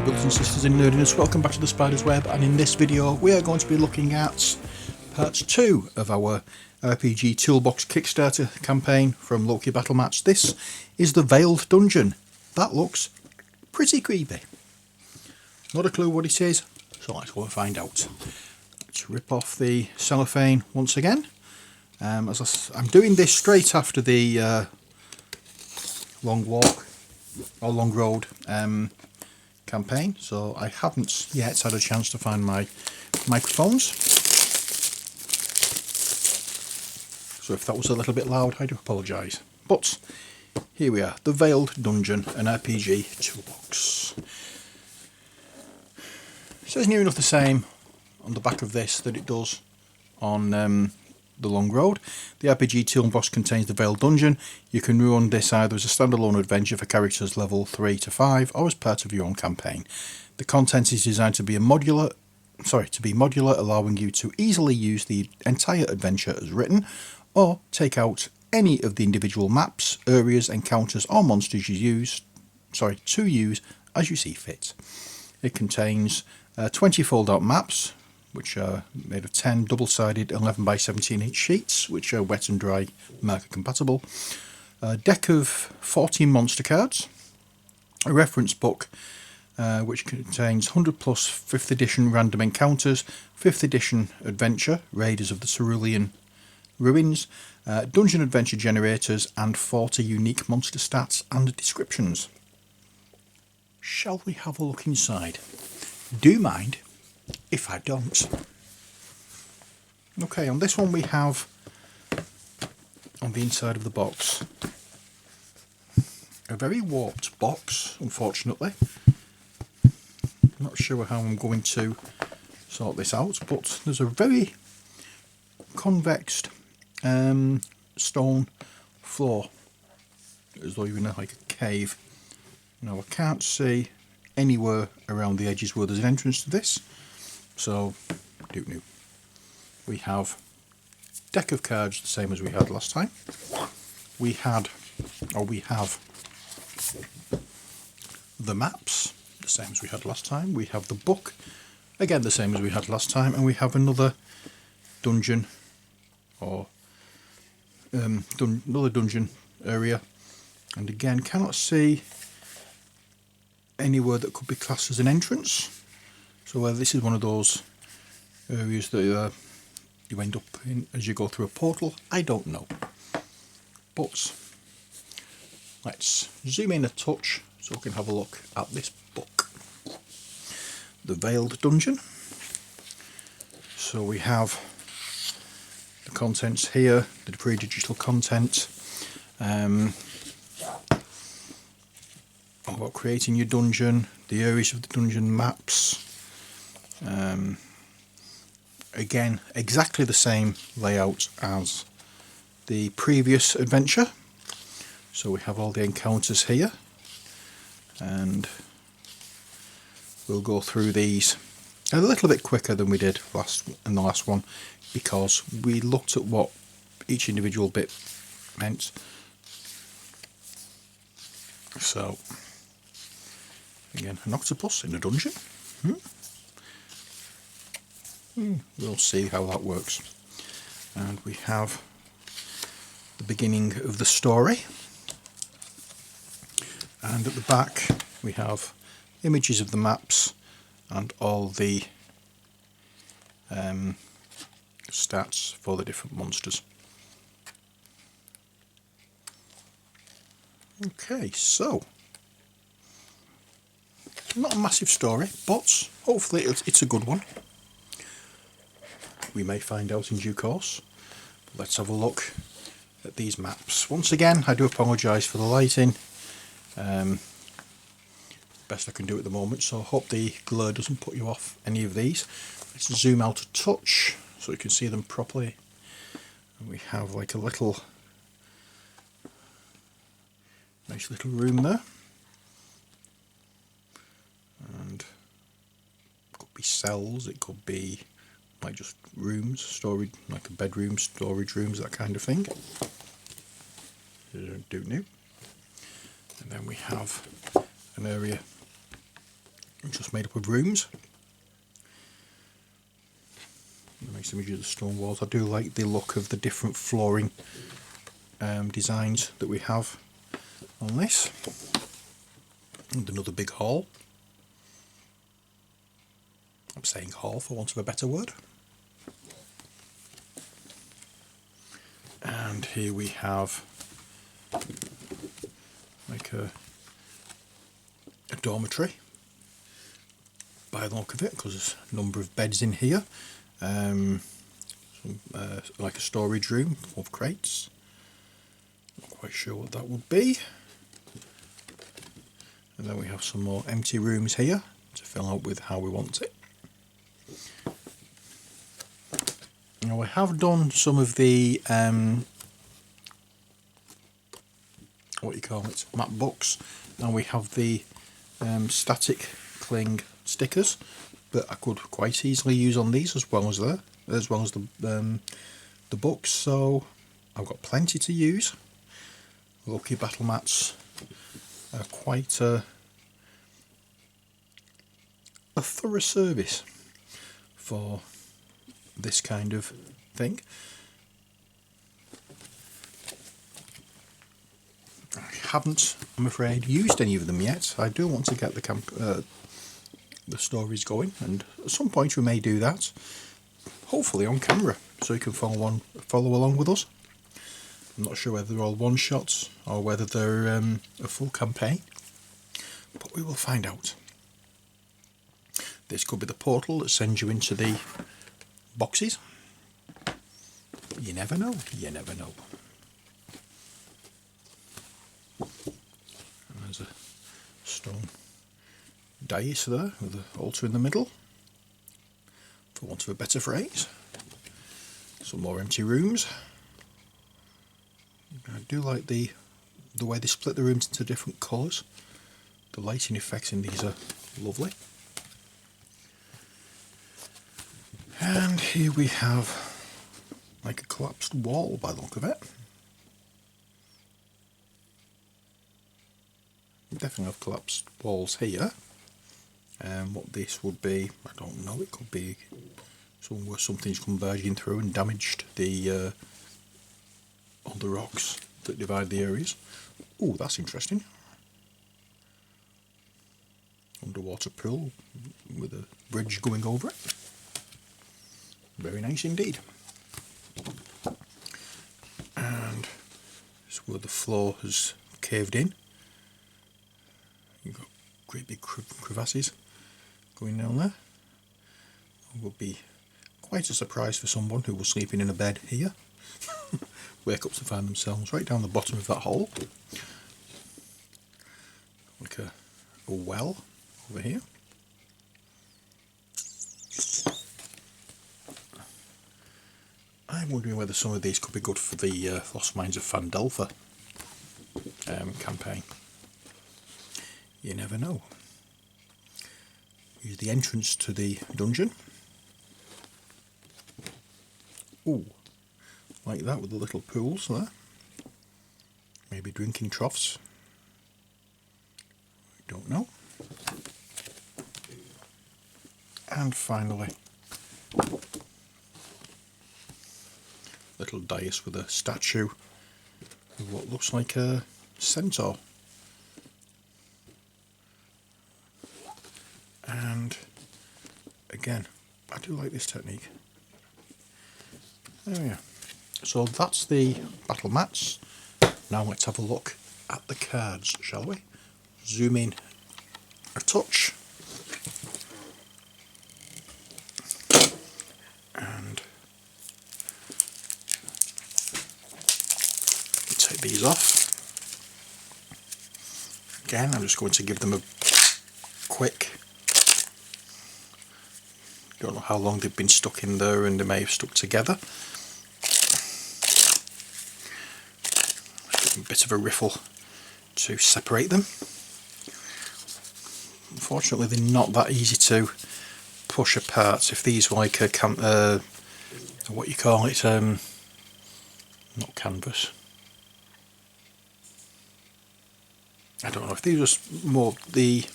brothers and sisters in nerdiness, welcome back to the Spider's Web, and in this video we are going to be looking at part 2 of our RPG Toolbox Kickstarter campaign from Loke Battle Mats. This is the Veiled Dungeon. That looks pretty creepy. Not a clue what it is, so let's go and find out. Let's rip off the cellophane once again. I'm doing this straight after the Long Walk or Long Road campaign, so I haven't yet had a chance to find my microphones. So if that was a little bit loud, I do apologise. But here we are, the Veiled Dungeon, an RPG toolbox. It says near enough the same on the back of this that it does on the Long Road. The RPG Toolbox contains the Veiled Dungeon. You can run this either as a standalone adventure for characters level 3 to 5 or as part of your own campaign. The content is designed to be modular, allowing you to easily use the entire adventure as written or take out any of the individual maps, areas, encounters or monsters to use as you see fit. It contains 20 fold-out maps, which are made of 10 double-sided 11 by 17 inch sheets, which are wet and dry marker compatible, a deck of 14 monster cards, a reference book which contains 100 plus 5th edition random encounters, 5th edition adventure, Raiders of the Cerulean Ruins, dungeon adventure generators, and 40 unique monster stats and descriptions. Shall we have a look inside? Do mind if I don't. Okay, on this one we have, on the inside of the box, a very warped box, unfortunately. Not sure how I'm going to sort this out, but there's a very convex stone floor, as though you're in like a cave. Now I can't see anywhere around the edges where there's an entrance to this. So, we have a deck of cards the same as we had last time. We have the maps, the same as we had last time. We have the book, again the same as we had last time, and we have another dungeon or another dungeon area. And again, cannot see anywhere that could be classed as an entrance. So whether this is one of those areas that you end up in as you go through a portal, I don't know. But let's zoom in a touch so we can have a look at this book. The Veiled Dungeon. So we have the contents here, the pre-digital content, about creating your dungeon, the areas of the dungeon maps. Again, exactly the same layout as the previous adventure. So we have all the encounters here, and we'll go through these a little bit quicker than we did in the last one, because we looked at what each individual bit meant. So again, an octopus in a dungeon. We'll see how that works. And we have the beginning of the story, and at the back we have images of the maps and all the stats for the different monsters. Okay, so not a massive story, but hopefully it's a good one. We may find out in due course. Let's have a look at these maps. Once again, I do apologise for the lighting. Best I can do at the moment, so I hope the glare doesn't put you off any of these. Let's zoom out a touch so you can see them properly. And we have like a nice little room there. And it could be cells, it could be like just rooms, storage, like a bedroom, storage rooms, that kind of thing. And then we have an area just made up of rooms. Nice image of the stone walls. I do like the look of the different flooring designs that we have on this. And another big hall. I'm saying hall for want of a better word. And here we have like a dormitory by the look of it, because there's a number of beds in here. Like a storage room full of crates. Not quite sure what that would be. And then we have some more empty rooms here to fill out with how we want it. Now I have done some of the map books. Now we have the static cling stickers that I could quite easily use on these as well as the books. So I've got plenty to use. Loke Battle Mats are quite a thorough service for this kind of thing. I haven't, I'm afraid, used any of them yet. I do want to get the stories going, and at some point we may do that, hopefully on camera, so you can follow along with us. I'm not sure whether they're all one-shots or whether they're a full campaign, but we will find out. This could be the portal that sends you into the boxes. You never know, you never know. And there's a stone dais there with an altar in the middle, for want of a better phrase. Some more empty rooms. I do like the way they split the rooms into different colours. The lighting effects in these are lovely. And here we have like a collapsed wall by the look of it. We definitely have collapsed walls here. What this would be, I don't know. It could be somewhere where something's converging through and damaged the all the rocks that divide the areas. Oh, that's interesting. Underwater pool with a bridge going over it. Very nice indeed. And this is where the floor has caved in. You've got great big crevasses going down there. It would be quite a surprise for someone who was sleeping in a bed here. Wake up to find themselves right down the bottom of that hole. Like a well over here. I'm wondering whether some of these could be good for the Lost Mines of Phandelver campaign. You never know. Here's the entrance to the dungeon. Ooh, like that with the little pools there. Maybe drinking troughs. I don't know. And finally, little dais with a statue of what looks like a centaur. And again, I do like this technique. There we are. So that's the battle mats. Now let's have a look at the cards, shall we? Zoom in a touch. And take these off. Again, I'm just going to give them a quick, don't know how long they've been stuck in there, and they may have stuck together. Just give them a bit of a riffle to separate them. Unfortunately, they're not that easy to push apart. If these were like a what you call it, not canvas. I don't know if these were more the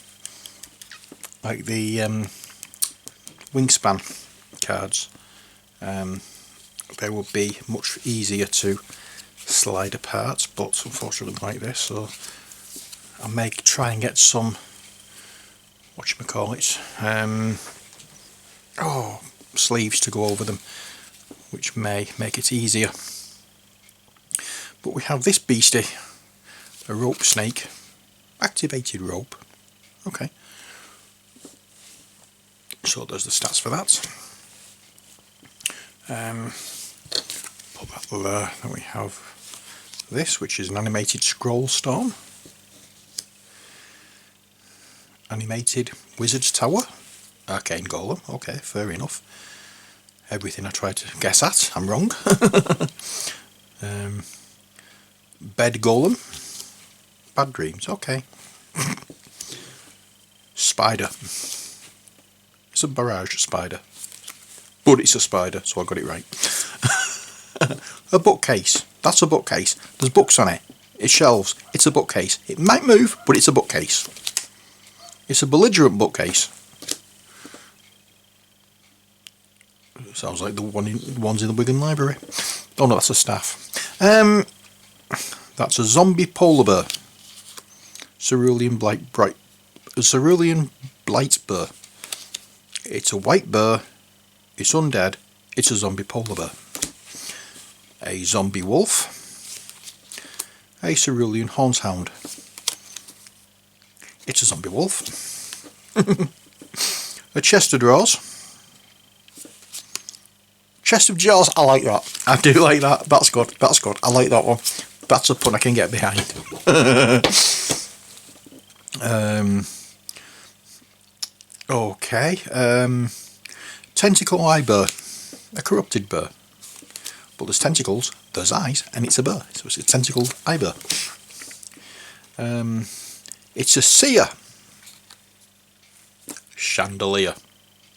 like the Wingspan cards, they would be much easier to slide apart, but unfortunately like this, so I may try and get some, whatchamacallit, sleeves to go over them, which may make it easier. But we have this beastie, a rope snake, activated rope. Okay, so there's the stats for that. Put that there. Then we have this, which is an animated scroll storm, animated wizard's tower, arcane golem. Okay, fair enough. Everything I tried to guess at, I'm wrong. Bed golem, bad dreams. Okay. Spider. It's a barrage spider, but it's a spider, so I got it right. A bookcase. That's a bookcase. There's books on it. It's shelves. It's a bookcase. It might move, but it's a bookcase. It's a belligerent bookcase. Sounds like the ones in the Wigan Library. Oh no, that's a staff. That's a zombie polar bear. Cerulean blight bear. It's a white bear. It's undead. It's a zombie polar bear. A zombie wolf. A cerulean hornshound. It's a zombie wolf. A chest of drawers. Chest of jaws. I like that. I do like that. That's good. That's good. I like that one. That's a pun I can get behind. Okay. Tentacle eye bear. A corrupted bear. But there's tentacles, there's eyes, and it's a bear. So it's a tentacled eye bear. It's a seer. Chandelier.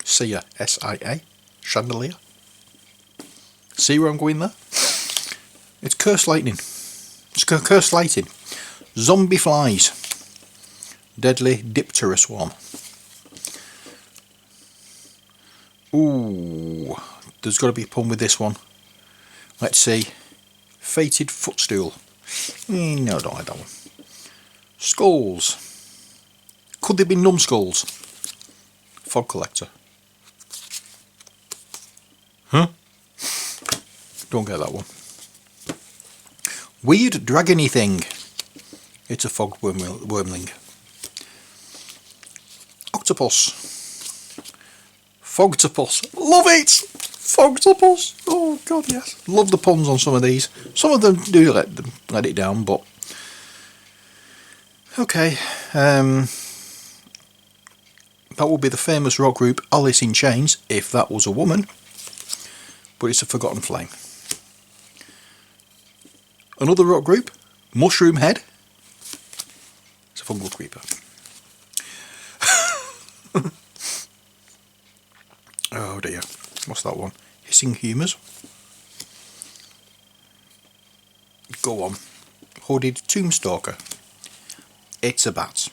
Seer. S-I-A. Chandelier. See where I'm going there? It's cursed lightning. It's cursed lighting. Zombie flies. Deadly Diptera swarm. Ooh, there's got to be a pun with this one. Let's see. Fated footstool. No, I don't like that one. Skulls. Could they be numbskulls? Fog collector. Huh? Don't get that one. Weird dragony thing. It's a fog wormling. Octopus. Fogtopus. Love it! Fogtopus. Oh god, yes. Love the puns on some of these. Some of them do let it down, but okay. That would be the famous rock group Alice in Chains if that was a woman, but it's a forgotten flame. Another rock group, Mushroom Head. It's a fungal creeper. Oh dear, what's that one? Hissing Humours. Go on. Hooded Tombstalker. It's a bat.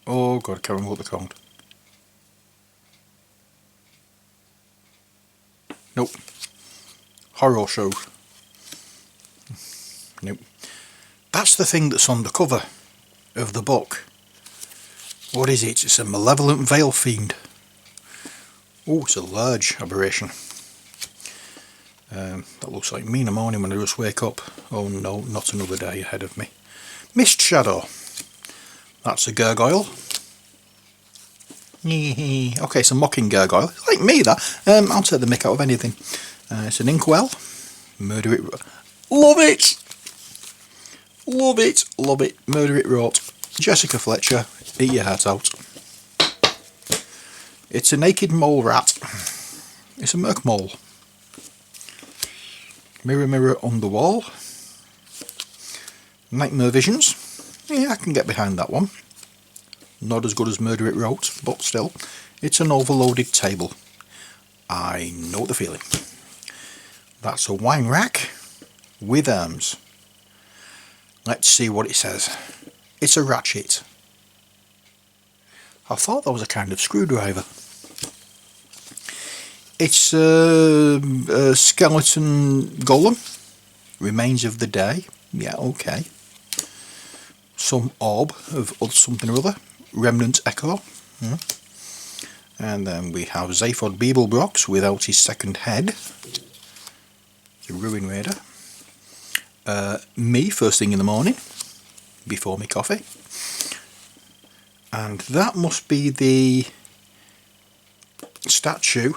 Oh god, I can't remember what they're called. Nope. Horror show. Nope. That's the thing that's on the cover of the book. What is it? It's a malevolent veil fiend. Oh, it's a large aberration. That looks like me in the morning when I just wake up. Oh no, not another day ahead of me. Mist Shadow. That's a gargoyle. Okay, it's a mocking gargoyle. It's like me, that. I'll take the mick out of anything. It's an inkwell. Murder it. Love it! Love it, love it. Murder it wrote. Jessica Fletcher, eat your heart out. It's a naked mole rat. It's a merc mole. Mirror, mirror on the wall. Nightmare visions. Yeah, I can get behind that one. Not as good as Murder It wrote, but still. It's an overloaded table. I know the feeling. That's a wine rack with arms. Let's see what it says. It's a ratchet. I thought that was a kind of screwdriver. It's a skeleton golem. Remains of the day. Yeah, okay. Some orb of something or other. Remnant echo. And then we have Zaphod Beeblebrox without his second head. The Ruin Raider. Me first thing in the morning. Before me coffee. And that must be the statue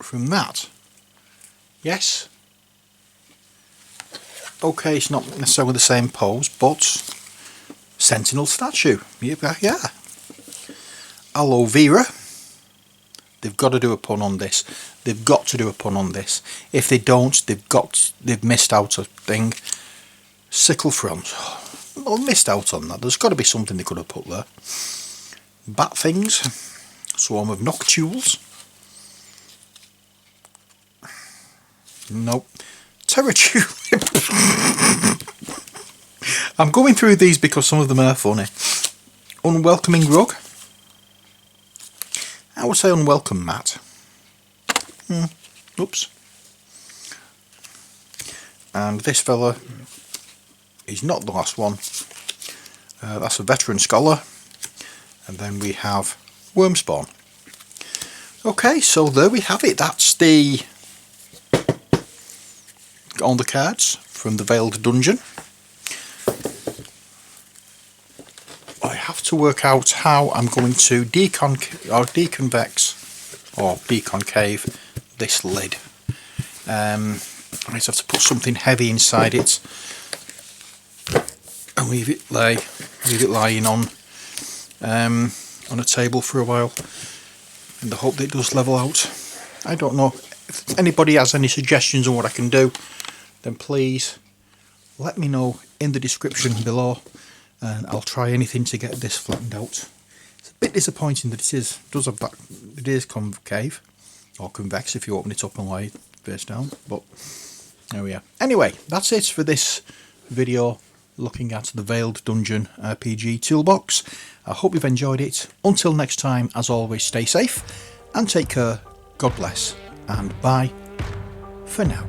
from that. Yes. Okay, it's not necessarily the same pose, but Sentinel statue. Yeah. Aloe vera. They've got to do a pun on this. They've got to do a pun on this. If they don't, they've missed out a thing. Sickle fronds. Well, missed out on that. There's got to be something they could have put there. Bat things. Swarm of noctules. Nope. Terror tulip. I'm going through these because some of them are funny. Unwelcoming rug. I would say unwelcome mat. Oops. And this fella is not the last one. That's a veteran scholar. And then we have Wormspawn. Okay, so there we have it. That's the on the cards from the Veiled Dungeon. I have to work out how I'm going to deconvex or deconcave this lid. I just have to put something heavy inside it and leave it lying on a table for a while in the hope that it does level out. I don't know. If anybody has any suggestions on what I can do, then please let me know in the description below, and I'll try anything to get this flattened out. It's a bit disappointing that it is concave or convex if you open it up and lie it face down, but there we are. Anyway, that's it for this video looking at the Veiled Dungeon RPG Toolbox. I hope you've enjoyed it. Until next time, as always, stay safe and take care. God bless, and bye for now.